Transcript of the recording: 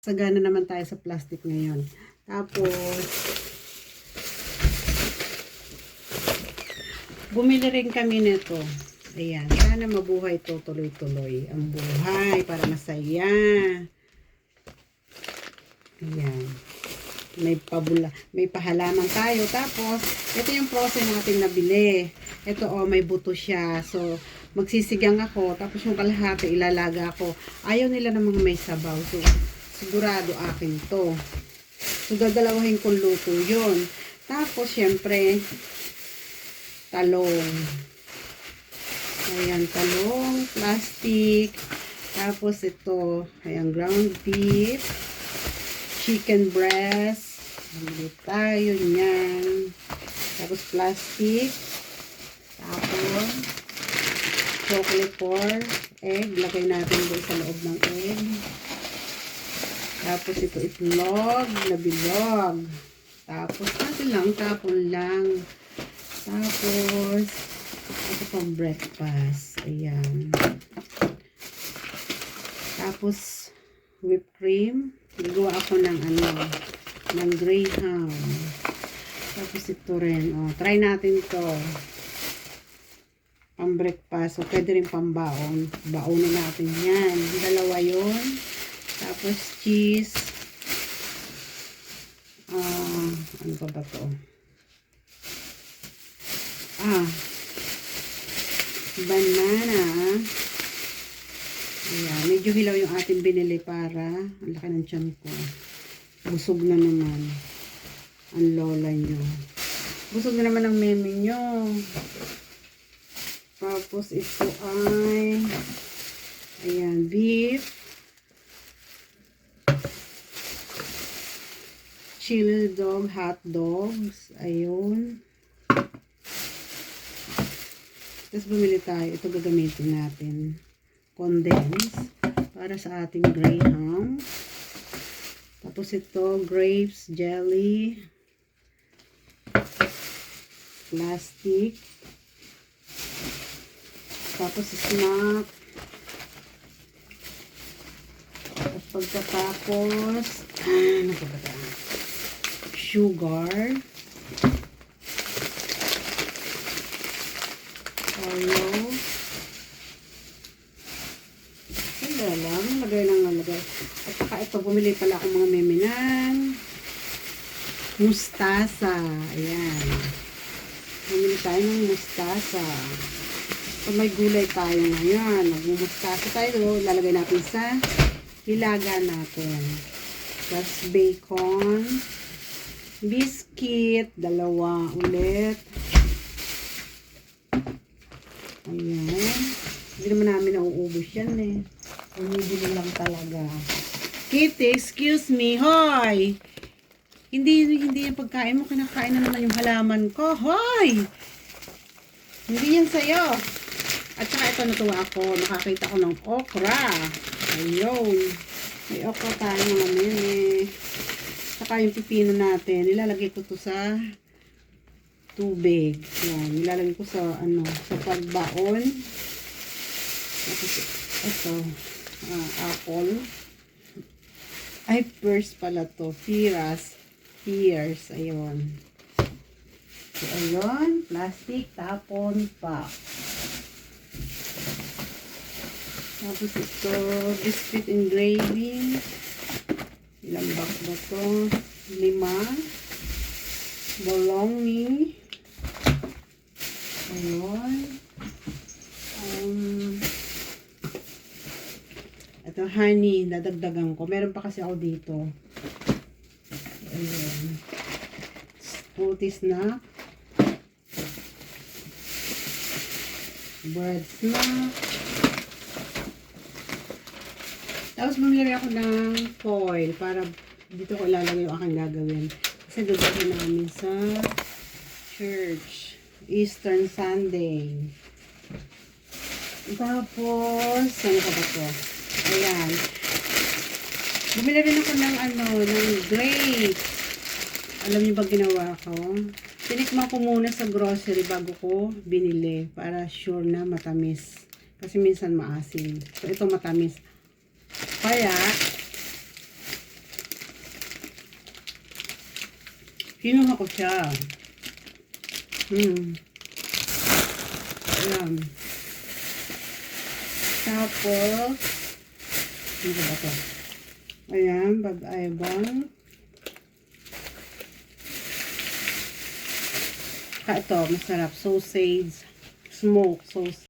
Sagana naman tayo sa plastic ngayon. Tapos, bumili rin kami nito. Ayan, sana mabuhay to tuloy-tuloy. Ang buhay para masaya. Ayan. May pahalaman tayo. Tapos, ito yung process natin nabili. Ito may buto siya. So, magsisigang ako. Tapos yung kalahati ilalaga ako. Ayaw nila namang may sabaw. So, sigurado akin to. So, gagalawahin kong luto yun. Tapos, syempre, talong. Ayan, talong, plastic. Tapos, ito, ayan, ground beef, chicken breast. Bili tayo niyan. Tapos, plastic. Tapos, chocolate for egg. Lagay natin doon sa loob ng egg. Tapos ito itlog na bilog. Tapos tapon lang. Tapos ito pang breakfast. Ayan. Tapos whipped cream. Nagawa ako ng Graham. Tapos ito rin. Try natin to. Pang breakfast. So pwede rin pang baon. Baonin natin yan. Dalawa yun. Tapos cheese. Ano ba to? Banana. Ayan, medyo hilaw yung ating binili para ang laki ng tiyan ko. Busog na naman ang lola nyo. Busog na naman ang meme nyo. Tapos ito ay ayan, beef. Chili dog, hot dogs. Ayun. Tapos bumili tayo. Ito gagamitin natin. Condense. Para sa ating Graham. Tapos ito, grapes, jelly. Plastic. Tapos snack. Tapos pagkatapos, ano ba ba? Sugar, Oreo, wala lang, lagay lang. At saka ito, bumili pala akong mga meminan, mustasa, ayan, bumili tayo ng mustasa. So, may gulay tayo ngayon, nagmumustasa tayo, lalagay natin sa hilaga natin. Tapos bacon, biscuit, dalawa ulit. Ayan. Hindi naman namin nauubos yan eh. Umibili lang talaga. Kitty, excuse me. Hoy! Hindi yung pagkain mo. Kinakain na naman yung halaman ko. Hoy! Hindi yan sa'yo. At saka ito natuwa ako. Nakakita ko ng okra. Ayun. May okra tayo mga mene. Saka yung pipino natin, nilalagay ko to sa tubig. Yan, nilalagay ko sa sa pagbaon. Tapos ito, apple. Ay, pears pala to. Pears, ayun. So, ayun, plastic, tapon, pa. Tapos ito, biscuit engraving. Ilang box ba ito? 5. Bologna. Ayun. Ito, honey. Dadagdagan ko. Meron pa kasi ako dito. Ayun. Fruity snack. Bread snack. Tapos bumili ako ng foil para dito ko ilalagay yung aking gagawin. Kasi gagawin namin sa church. Eastern Sunday. Tapos, ano ka ba ito? Ayan. Bumili rin ako ng grapes. Alam niyo ba ginawa ko? Tinikman ko muna sa grocery bago ko binili para sure na matamis. Kasi minsan maasim. So, ito matamis. Kaya, Kinuha ko siya. Ayan. Tapos, ano ba ito? Ayan, bag-ayabang. Ito, masarap. Sausage. Smoke sausage.